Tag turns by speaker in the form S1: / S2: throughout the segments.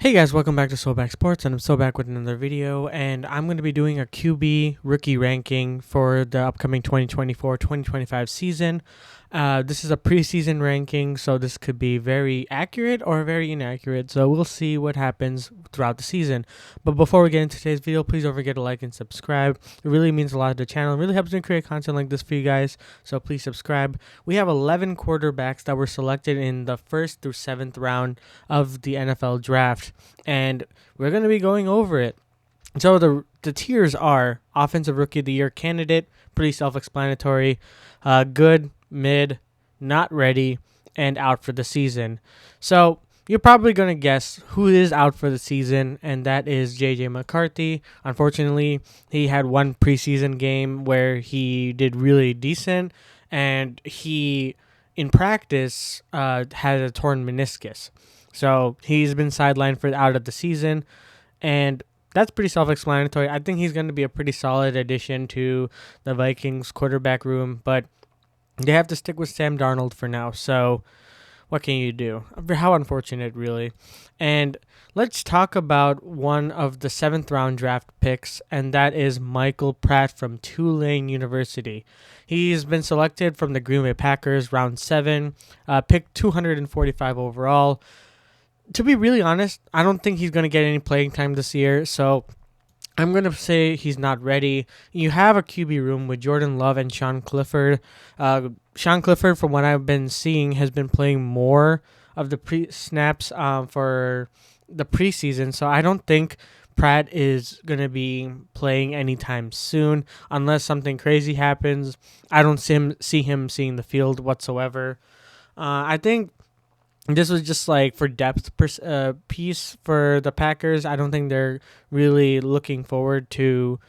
S1: Hey guys, welcome back to Soulback Sports, and I'm so back with another video, and I'm going to be doing a QB rookie ranking for the upcoming 2024-2025 season. This is a preseason ranking, so this could be very accurate or very inaccurate, so we'll see what happens throughout the season. But before we get into today's video, please don't forget to like and subscribe. It really means a lot to the channel. It really helps me create content like this for you guys, so please subscribe. We have 11 quarterbacks that were selected in the 1st through 7th round of the NFL draft, and we're going to be going over it. So the tiers are Offensive Rookie of the Year candidate, pretty self-explanatory, good, mid, not ready, and out for the season. So you're probably going to guess who is out for the season, and that is J.J. McCarthy. Unfortunately, he had one preseason game where he did really decent, and he, in practice, had a torn meniscus. So he's been sidelined for out of the season, and that's pretty self-explanatory. I think he's going to be a pretty solid addition to the Vikings quarterback room, but they have to stick with Sam Darnold for now. So what can you do? How unfortunate, really. And let's talk about one of the 7th round draft picks, and that is Michael Pratt from Tulane University. He's been selected from the Green Bay Packers, round 7, picked 245 overall. To be really honest, I don't think he's going to get any playing time this year, so I'm going to say he's not ready. You have a QB room with Jordan Love and Sean Clifford. Sean Clifford, from what I've been seeing, has been playing more of the snaps for the preseason, so I don't think Pratt is going to be playing anytime soon unless something crazy happens. I don't see him seeing the field whatsoever. I think this was just like for depth piece for the Packers. I don't think they're really looking forward to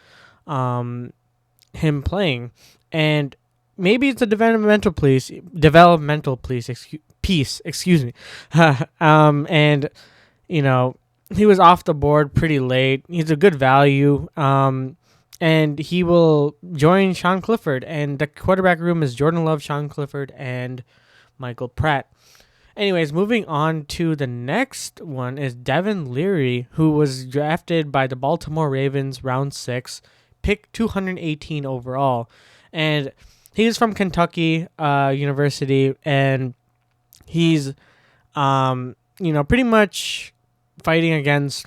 S1: him playing, and maybe it's a developmental piece. Excuse me. And you know, he was off the board pretty late. He's a good value. And he will join Sean Clifford, and the quarterback room is Jordan Love, Sean Clifford, and Michael Pratt. Anyways, moving on to the next one is Devin Leary, who was drafted by the Baltimore Ravens, round 6, pick 218 overall. And he's from Kentucky University, and he's, pretty much fighting against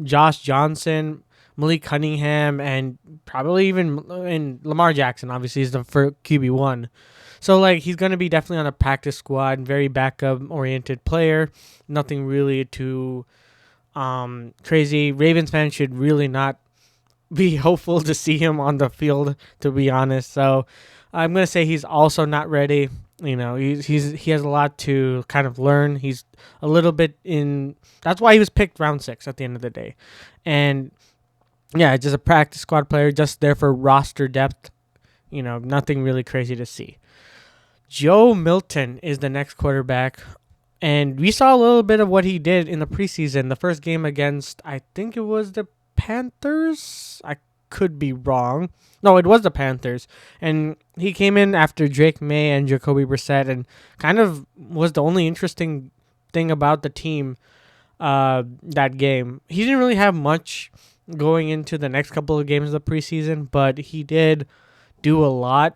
S1: Josh Johnson, Malik Cunningham, and probably even Lamar Jackson. Obviously, he's the first QB1. So, he's going to be definitely on a practice squad, very backup-oriented player. Nothing really too crazy. Ravens fans should really not be hopeful to see him on the field, to be honest. So, I'm going to say he's also not ready. He has a lot to kind of learn. He's a little bit in... That's why he was picked round 6 at the end of the day. And, yeah, just a practice squad player, just there for roster depth. Nothing really crazy to see. Joe Milton is the next quarterback, and we saw a little bit of what he did in the preseason. The first game against, I think it was the Panthers. I could be wrong. No, it was the Panthers. And he came in after Drake May and Jacoby Brissett, and kind of was the only interesting thing about the team that game. He didn't really have much going into the next couple of games of the preseason, but he did do a lot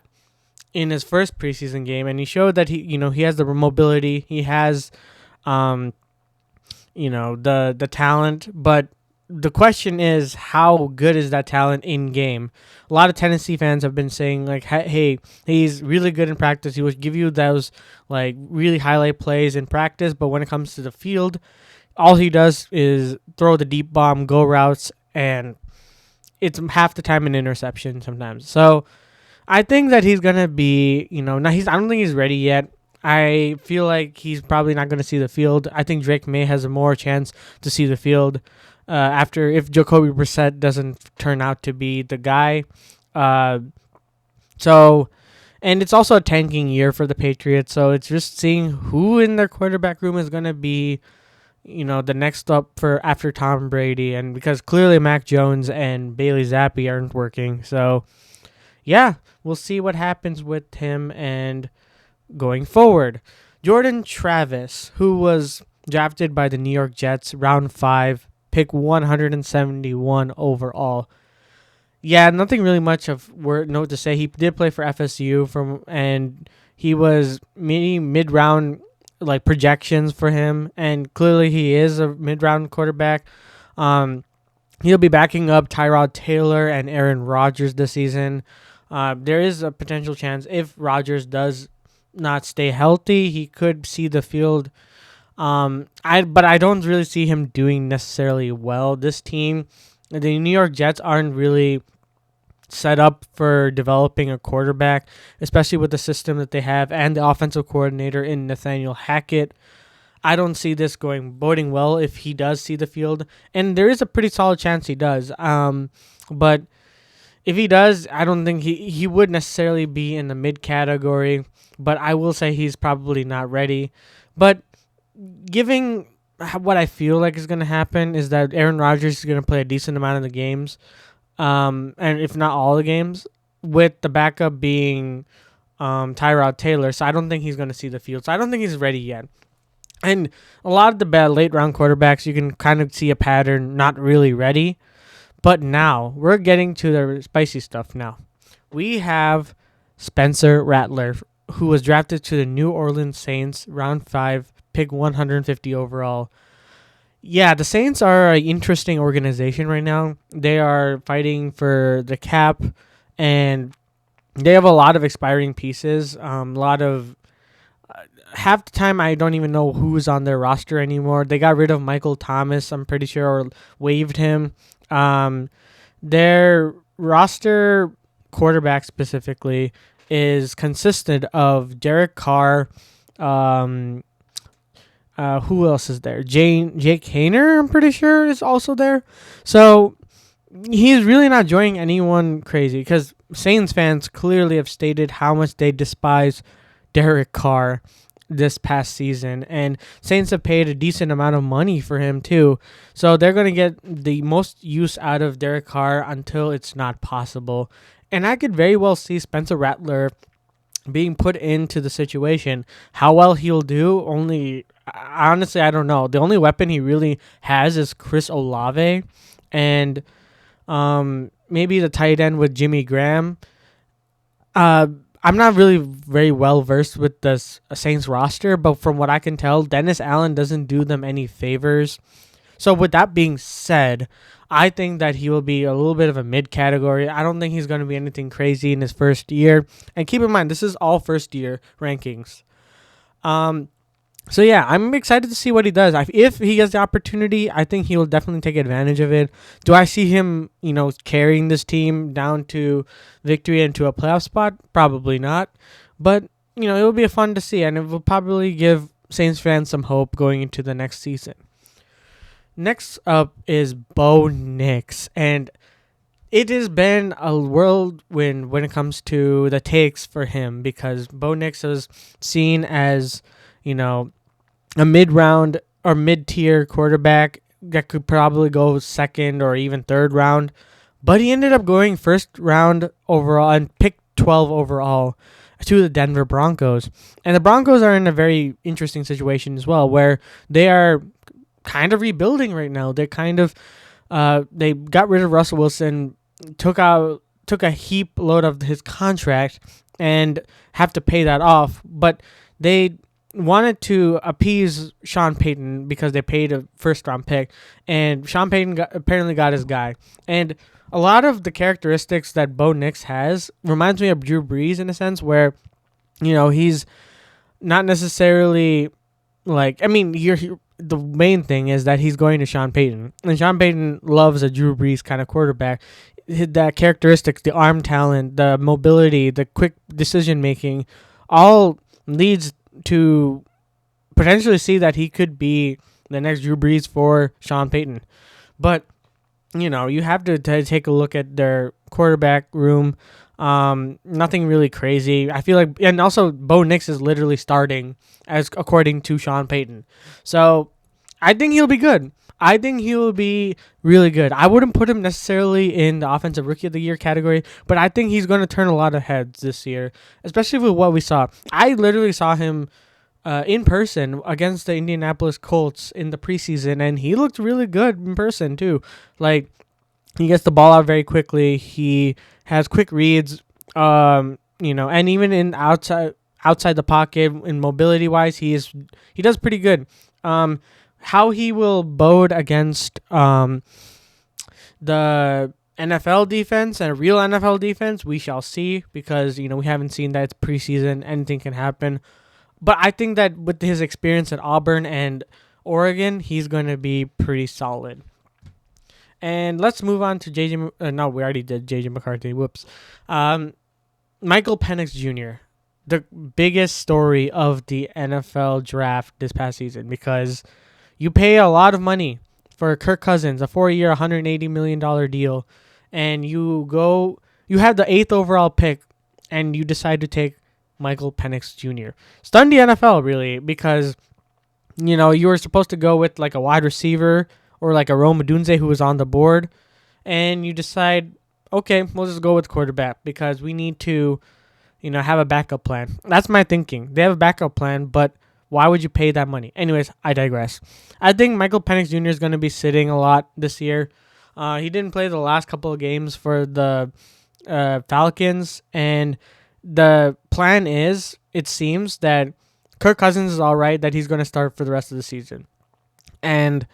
S1: in his first preseason game, and he showed that he has the mobility, he has, the talent, but the question is, how good is that talent in game? A lot of Tennessee fans have been saying hey, he's really good in practice. He will give you those really highlight plays in practice, but when it comes to the field, all he does is throw the deep bomb, go routes, and it's half the time an interception sometimes. So I think that he's going to be, I don't think he's ready yet. I feel like he's probably not going to see the field. I think Drake May has a more chance to see the field if Jacoby Brissett doesn't turn out to be the guy. And it's also a tanking year for the Patriots, so it's just seeing who in their quarterback room is going to be, the next up for after Tom Brady, and because clearly Mac Jones and Bailey Zappi aren't working, so yeah, we'll see what happens with him and going forward. Jordan Travis, who was drafted by the New York Jets, round 5, pick 171 overall. Yeah, nothing really much of note to say. He did play for FSU and he was mid round like projections for him, and clearly he is a mid round quarterback. Um, he'll be backing up Tyrod Taylor and Aaron Rodgers this season. There is a potential chance if Rodgers does not stay healthy, he could see the field. But I don't really see him doing necessarily well. This team, the New York Jets, aren't really set up for developing a quarterback, especially with the system that they have and the offensive coordinator in Nathaniel Hackett. I don't see this boding well if he does see the field, and there is a pretty solid chance he does. But if he does, I don't think he would necessarily be in the mid category, but I will say he's probably not ready. But giving what I feel like is going to happen is that Aaron Rodgers is going to play a decent amount of the games, and if not all the games, with the backup being Tyrod Taylor. So I don't think he's going to see the field. So I don't think he's ready yet. And a lot of the bad late round quarterbacks, you can kind of see a pattern, not really ready. But now we're getting to the spicy stuff now. We have Spencer Rattler, who was drafted to the New Orleans Saints, round 5, pick 150 overall. Yeah, the Saints are an interesting organization right now. They are fighting for the cap, and they have a lot of expiring pieces. Half the time, I don't even know who's on their roster anymore. They got rid of Michael Thomas, I'm pretty sure, or waived him. Their roster quarterback specifically is consisted of Derek Carr. Who else is there? Jake Hayner, I'm pretty sure, is also there. So he's really not joining anyone crazy because Saints fans clearly have stated how much they despise Derek Carr this past season, and Saints have paid a decent amount of money for him too, so they're going to get the most use out of Derek Carr until it's not possible. And I could very well see Spencer Rattler being put into the situation. How well he'll do, honestly, I don't know. The only weapon he really has is Chris Olave, and maybe the tight end with Jimmy Graham. I'm not really very well versed with the Saints roster, but from what I can tell, Dennis Allen doesn't do them any favors. So with that being said, I think that he will be a little bit of a mid category. I don't think he's going to be anything crazy in his first year. And keep in mind, this is all first year rankings. So yeah, I'm excited to see what he does. If he gets the opportunity, I think he will definitely take advantage of it. Do I see him, carrying this team down to victory and to a playoff spot? Probably not. But, it will be fun to see, and it will probably give Saints fans some hope going into the next season. Next up is Bo Nix, and it has been a whirlwind when it comes to the takes for him because Bo Nix is seen as a mid-round or mid-tier quarterback that could probably go second or even third round. But he ended up going first round overall and picked 12 overall to the Denver Broncos. And the Broncos are in a very interesting situation as well, where they are kind of rebuilding right now. They're they got rid of Russell Wilson, took a heap load of his contract, and have to pay that off. But they wanted to appease Sean Payton because they paid a first-round pick, and Sean Payton apparently got his guy. And a lot of the characteristics that Bo Nix has reminds me of Drew Brees in a sense where, he's not necessarily the main thing is that he's going to Sean Payton, and Sean Payton loves a Drew Brees kind of quarterback. That characteristics, the arm talent, the mobility, the quick decision-making, all leads to potentially see that he could be the next Drew Brees for Sean Payton. But, you have to take a look at their quarterback room. Nothing really crazy. I feel like, and also Bo Nix is literally starting as according to Sean Payton. So I think he'll be good. I think he will be really good. I wouldn't put him necessarily in the Offensive Rookie of the Year category, but I think he's going to turn a lot of heads this year, especially with what we saw. I literally saw him in person against the Indianapolis Colts in the preseason, and he looked really good in person too. Like, he gets the ball out very quickly. He has quick reads. And even in outside the pocket in mobility wise, he does pretty good. How he will bode against the NFL defense and a real NFL defense, we shall see, because we haven't seen that. It's preseason, anything can happen. But I think that with his experience at Auburn and Oregon, he's going to be pretty solid. And let's move on to JJ. No, we already did JJ McCarthy. Whoops. Michael Penix Jr., the biggest story of the NFL draft this past season, because you pay a lot of money for Kirk Cousins, a 4-year, $180 million deal, and you have the 8th overall pick, and you decide to take Michael Penix Jr. Stunned the NFL, really, because you were supposed to go with like a wide receiver or like a Rome Odunze who was on the board, and you decide, okay, we'll just go with quarterback because we need to, have a backup plan. That's my thinking. They have a backup plan, but why would you pay that money? Anyways, I digress. I think Michael Penix Jr. is going to be sitting a lot this year. He didn't play the last couple of games for the Falcons, and the plan is, it seems, that Kirk Cousins is all right, that he's going to start for the rest of the season. And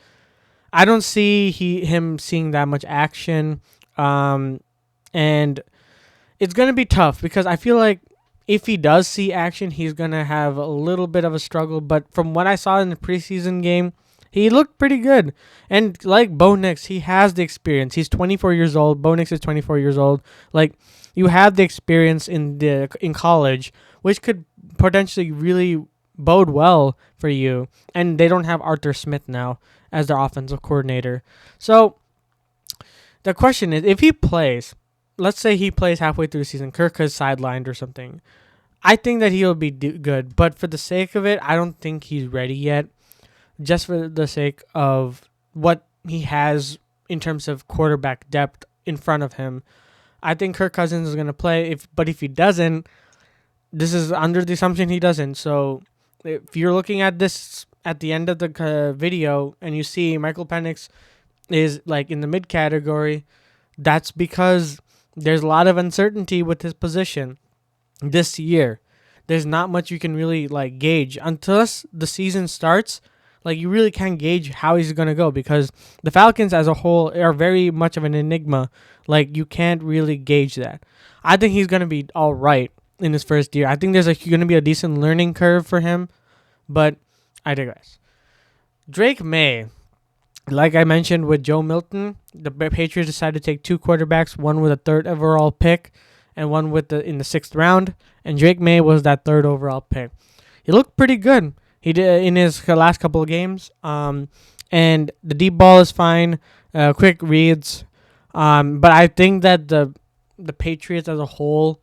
S1: I don't see him seeing that much action. And it's going to be tough because I feel like if he does see action, he's going to have a little bit of a struggle. But from what I saw in the preseason game, he looked pretty good. And like Bo Nix, he has the experience. He's 24 years old. Bo Nix is 24 years old. Like, you have the experience in college, which could potentially really bode well for you. And they don't have Arthur Smith now as their offensive coordinator. So the question is, if he plays, let's say he plays halfway through the season, Kirk is sidelined or something, I think that he'll be good. But for the sake of it, I don't think he's ready yet, just for the sake of what he has in terms of quarterback depth in front of him. I think Kirk Cousins is going to play, but if he doesn't, this is under the assumption he doesn't. So if you're looking at this at the end of the video and you see Michael Penix is like in the mid category, that's because there's a lot of uncertainty with his position this year. There's not much you can really like gauge until the season starts. Like, you really can't gauge how he's going to go because the Falcons as a whole are very much of an enigma. Like, you can't really gauge that. I think he's going to be all right in his first year. I think there's going to be a decent learning curve for him, but I digress. Drake May, like I mentioned with Joe Milton, the Patriots decided to take 2 quarterbacks, one with a 3rd overall pick and one in the 6th round, and Drake May was that 3rd overall pick. He looked pretty good. He did in his last couple of games, and the deep ball is fine, quick reads, but I think that the Patriots as a whole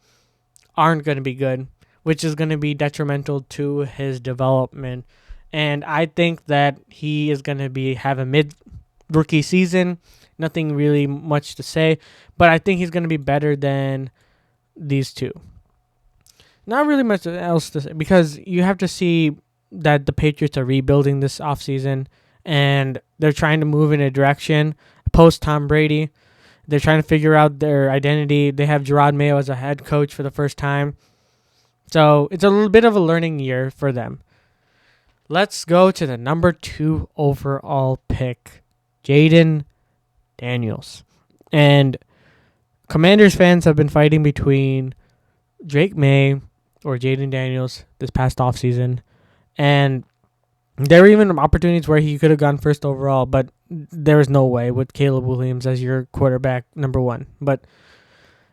S1: aren't going to be good, which is going to be detrimental to his development. And I think that he is going to have a mid-rookie season. Nothing really much to say, but I think he's going to be better than these two. Not really much else to say because you have to see that the Patriots are rebuilding this offseason and they're trying to move in a direction post Tom Brady. They're trying to figure out their identity. They have Gerard Mayo as a head coach for the first time. So it's a little bit of a learning year for them. Let's go to the number 2 overall pick, Jaden Daniels. And Commanders fans have been fighting between Drake May or Jaden Daniels this past offseason. And there were even opportunities where he could have gone 1st overall, but there was no way with Caleb Williams as your quarterback number 1. But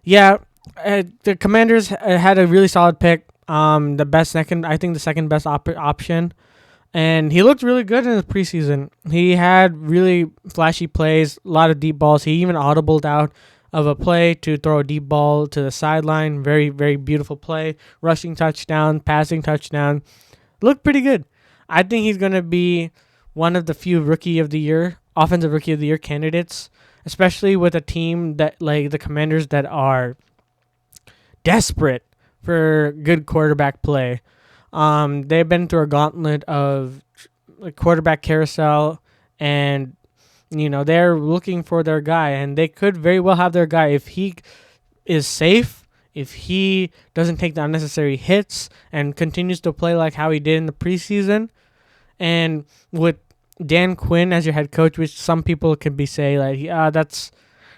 S1: yeah, the Commanders had a really solid pick. The second best option. And he looked really good in his preseason. He had really flashy plays, a lot of deep balls. He even audibled out of a play to throw a deep ball to the sideline. Very, very beautiful play. Rushing touchdown, passing touchdown. Looked pretty good. I think he's going to be one of the few offensive rookie of the year candidates, especially with a team that like the Commanders that are desperate for good quarterback play. They've been through a gauntlet of quarterback carousel, and they're looking for their guy, and they could very well have their guy if he is safe, if he doesn't take the unnecessary hits and continues to play like how he did in the preseason. And with Dan Quinn as your head coach, which some people could be say like, that's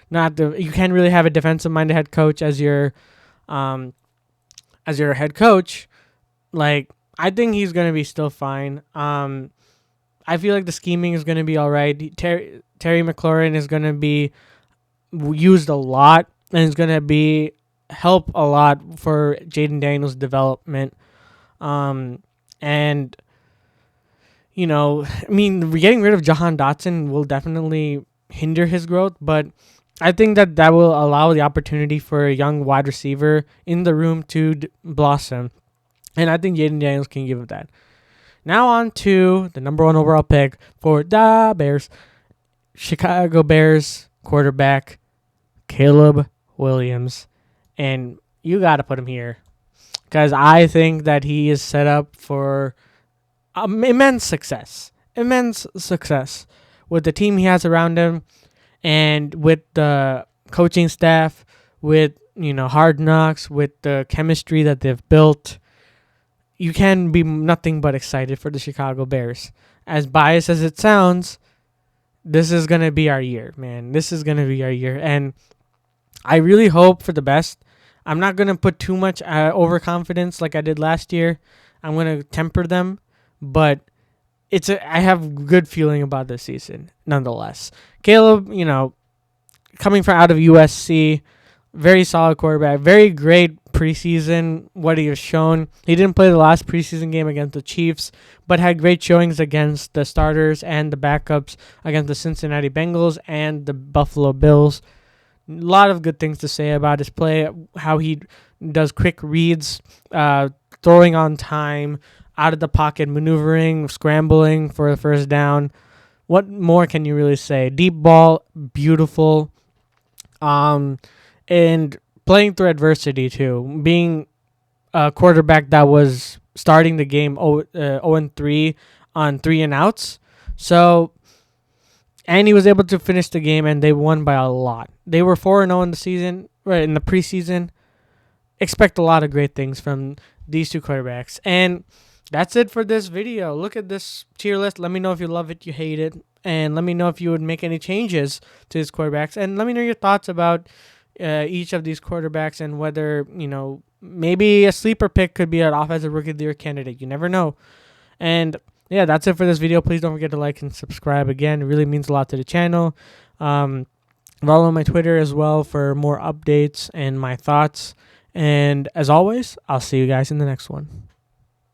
S1: not you can't really have a defensive minded head coach as your head coach. Like, I think he's gonna be still fine. I feel like the scheming is gonna be all right. Terry McLaurin is gonna be used a lot and is gonna be help a lot for Jaden Daniels' development. And I mean, getting rid of Jahan Dotson will definitely hinder his growth, but I think that will allow the opportunity for a young wide receiver in the room to blossom. And I think Jaden Daniels can give it that. Now on to the number 1 overall pick for the Bears. Chicago Bears quarterback Caleb Williams. And you got to put him here because I think that he is set up for immense success with the team he has around him and with the coaching staff, with Hard Knocks, with the chemistry that they've built. You can be nothing but excited for the Chicago Bears. As biased as it sounds, this is going to be our year, man. This is going to be our year. And I really hope for the best. I'm not going to put too much overconfidence like I did last year. I'm going to temper them. But I have good feeling about this season, nonetheless. Caleb, coming from out of USC, very solid quarterback, very great preseason, what he has shown. He didn't play the last preseason game against the Chiefs, but had great showings against the starters and the backups against the Cincinnati Bengals and the Buffalo Bills. A lot of good things to say about his play, how he does quick reads, throwing on time, out of the pocket, maneuvering, scrambling for the first down. What more can you really say? Deep ball, beautiful. And playing through adversity too. Being a quarterback that was starting the game 0-3 on 3 and outs. So, and he was able to finish the game, and they won by a lot. They were 4-0 in the season, right, in the preseason. Expect a lot of great things from these two quarterbacks. And that's it for this video. Look at this tier list. Let me know if you love it, you hate it, and let me know if you would make any changes to these quarterbacks. And let me know your thoughts about each of these quarterbacks and whether, maybe a sleeper pick could be an offensive rookie of the year candidate. You never know. And yeah, that's it for this video. Please don't forget to like and subscribe again. It really means a lot to the channel. Follow my Twitter as well for more updates and my thoughts. And as always, I'll see you guys in the next one.